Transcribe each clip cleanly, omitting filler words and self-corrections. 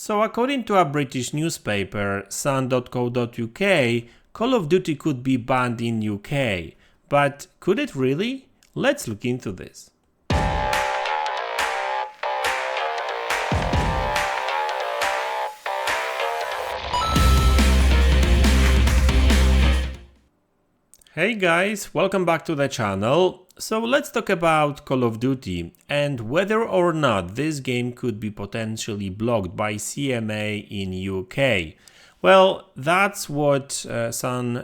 So according to a British newspaper, sun.co.uk, Call of Duty could be banned in UK. But could it really? Let's look into this. Hey guys, welcome back to the channel. So let's talk about Call of Duty and whether or not this game could be potentially blocked by CMA in UK. Well, that's what sun.co.uk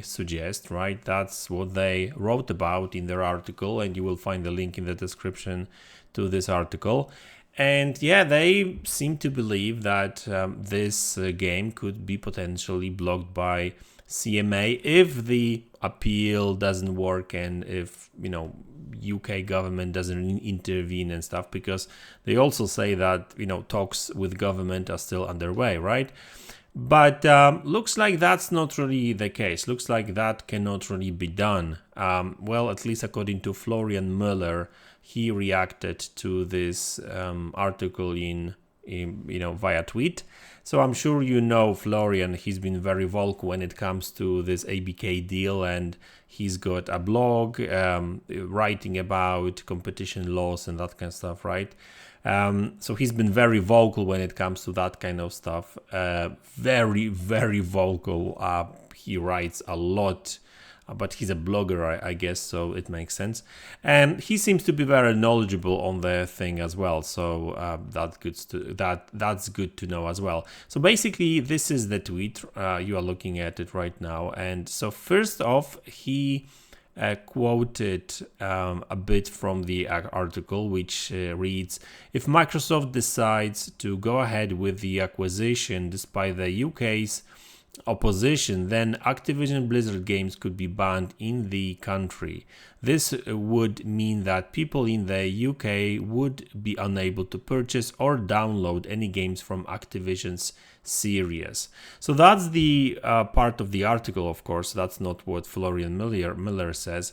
suggests, right? That's what they wrote about in their article, and you will find the link in the description to this article. And yeah, they seem to believe that this game could be potentially blocked by CMA if the appeal doesn't work and if, UK government doesn't intervene and stuff, because they also say that, talks with government are still underway, right? But looks like that's not really the case. Looks like that cannot really be done. Well, at least according to Florian Mueller, he reacted to this article in via tweet. So I'm sure Florian, he's been very vocal when it comes to this ABK deal, and he's got a blog writing about competition laws and that kind of stuff, right? So he's been very vocal when it comes to that kind of stuff. Very, very vocal. He writes a lot. But he's a blogger, I guess, so it makes sense. And he seems to be very knowledgeable on the thing as well, so that's good to know as well. So basically, this is the tweet. You are looking at it right now. And so first off, he quoted a bit from the article, which reads, "If Microsoft decides to go ahead with the acquisition despite the UK's opposition, then Activision Blizzard games could be banned in the country. This would mean that people in the UK would be unable to purchase or download any games from Activision's series." So that's the part of the article, of course. That's not what Florian Mueller says.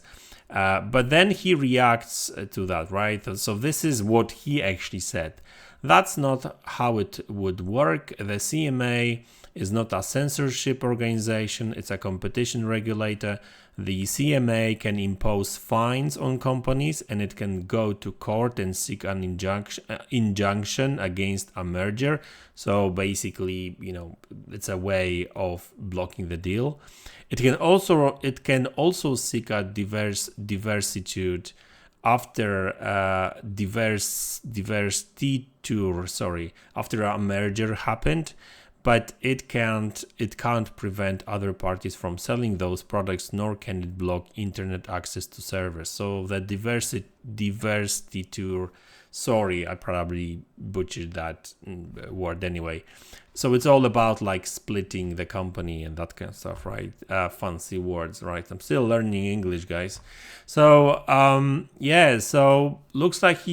But then he reacts to that, right? So this is what he actually said. That's not how it would work. The CMA is not a censorship organization, it's a competition regulator. The CMA can impose fines on companies, and it can go to court and seek an injunction against a merger. So basically, it's a way of blocking the deal. It can also seek a diversitude after after a merger happened. But it can't prevent other parties from selling those products, nor can it block internet access to servers. So the diversity, sorry, I probably butchered that word anyway. So it's all about like splitting the company and that kind of stuff, right? Fancy words, right? I'm still learning English, guys. So so looks like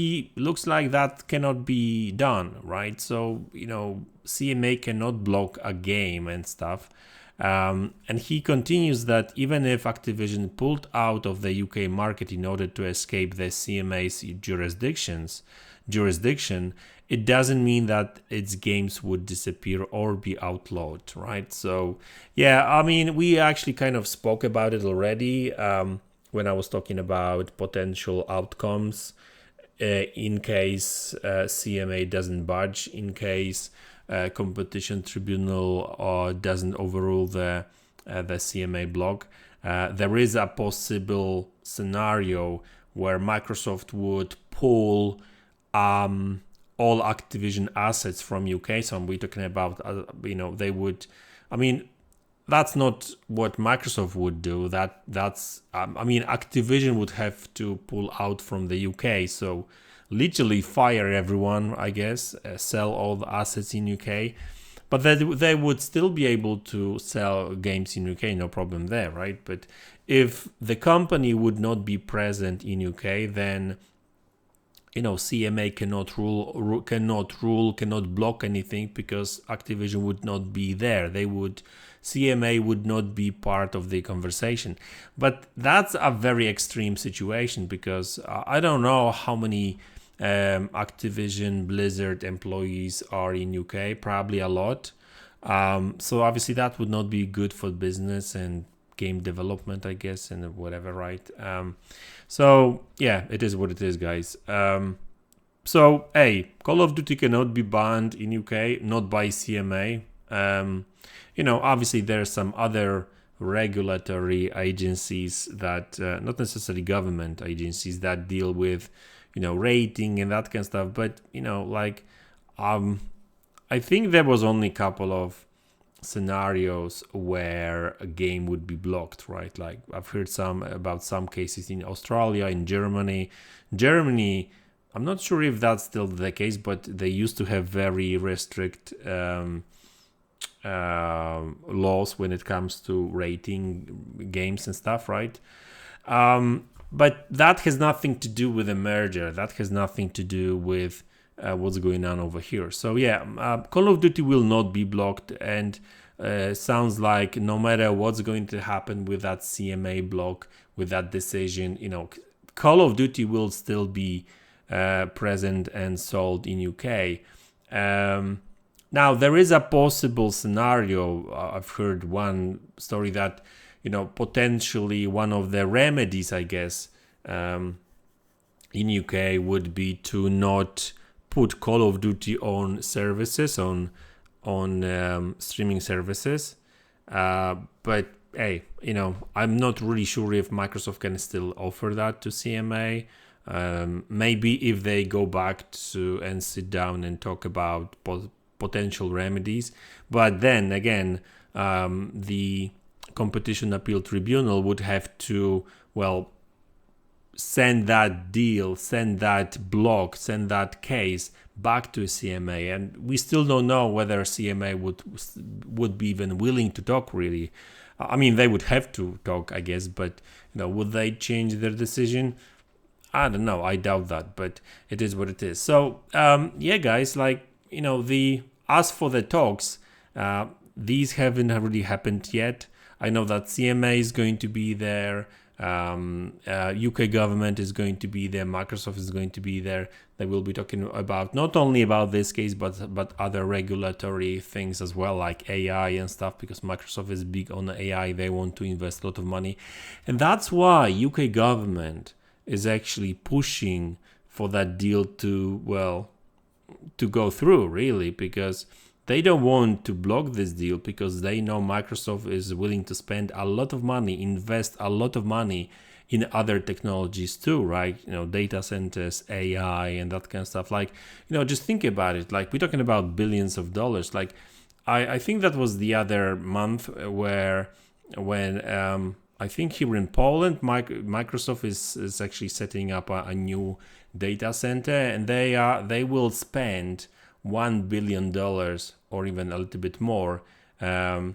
that cannot be done, right? So CMA cannot block a game and stuff. And he continues that even if Activision pulled out of the UK market in order to escape the CMA's jurisdiction, it doesn't mean that its games would disappear or be outlawed, right? So yeah, I mean, we actually kind of spoke about it already when I was talking about potential outcomes in case CMA doesn't budge, in case competition tribunal doesn't overrule the CMA block. There is a possible scenario where Microsoft would pull all Activision assets from UK. So we're talking about, they would, that's not what Microsoft would do. That's Activision would have to pull out from the UK. So literally fire everyone, I guess, sell all the assets in UK. But they would still be able to sell games in UK, no problem there, right? But if the company would not be present in UK, then CMA cannot block anything because Activision would not be there. CMA would not be part of the conversation. But that's a very extreme situation because I don't know how many Activision Blizzard employees are in UK, probably a lot. So obviously that would not be good for business and game development, I guess, and whatever, right? So yeah, it is what it is, guys. So hey, Call of Duty cannot be banned in UK, not by CMA. Obviously there's some other regulatory agencies that, not necessarily government agencies, that deal with, rating and that kind of stuff. But I think there was only a couple of scenarios where a game would be blocked, right? Like I've heard about some cases in Australia, in Germany. I'm not sure if that's still the case, but they used to have very restrict laws when it comes to rating games and stuff, right? But that has nothing to do with the merger. That has nothing to do with what's going on over here. So yeah, Call of Duty will not be blocked, and sounds like no matter what's going to happen with that CMA block, with that decision, Call of Duty will still be present and sold in UK. Now there is a possible scenario. I've heard one story that potentially one of the remedies, I guess, in UK would be to not put Call of Duty on services, on streaming services. But hey, I'm not really sure if Microsoft can still offer that to CMA. Maybe if they go back to and sit down and talk about potential remedies. But then again, the Competition Appeal Tribunal would have to, send that deal, send that block, send that case back to CMA. And we still don't know whether CMA would be even willing to talk, really. I mean, they would have to talk, I guess, but would they change their decision? I don't know. I doubt that, but it is what it is. So yeah, guys, as for the talks, these haven't really happened yet. I know that CMA is going to be there. UK government is going to be there. Microsoft is going to be there. They will be talking about not only about this case, but other regulatory things as well, like AI and stuff, because Microsoft is big on AI. They want to invest a lot of money. And that's why UK government is actually pushing for that deal to go through, really, because they don't want to block this deal, because they know Microsoft is willing to spend a lot of money, invest a lot of money in other technologies too, right? Data centers, AI, and that kind of stuff. Just think about it. We're talking about billions of dollars. I think that was the other month when I think here in Poland, Microsoft is actually setting up a new data center, and they will spend $1 billion or even a little bit more, on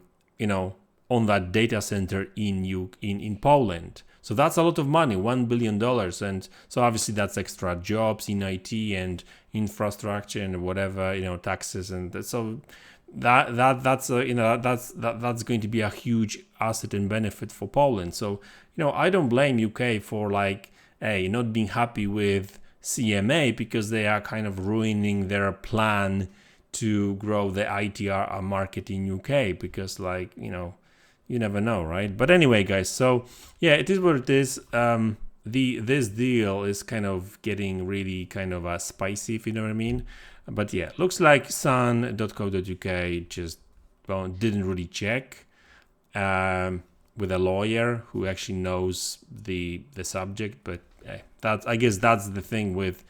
that data center in Poland. So that's a lot of money, $1 billion, and so obviously that's extra jobs in IT and infrastructure and whatever, taxes, and so that's going to be a huge asset and benefit for Poland. So I don't blame UK for not being happy with CMA, because they are kind of ruining their plan to grow the ITR market in UK, because you never know, right? But anyway, guys, so yeah, it is what it is. This deal is kind of getting really kind of spicy, if you know what I mean. But yeah, looks like sun.co.uk just didn't really check with a lawyer who actually knows the subject. But I guess that's the thing with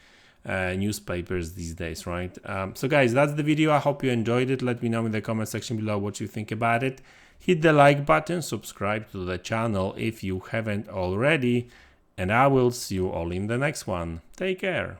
newspapers these days, right? So guys, that's the video. I hope you enjoyed it. Let me know in the comment section below what you think about it. Hit the like button, subscribe to the channel if you haven't already, and I will see you all in the next one. Take care.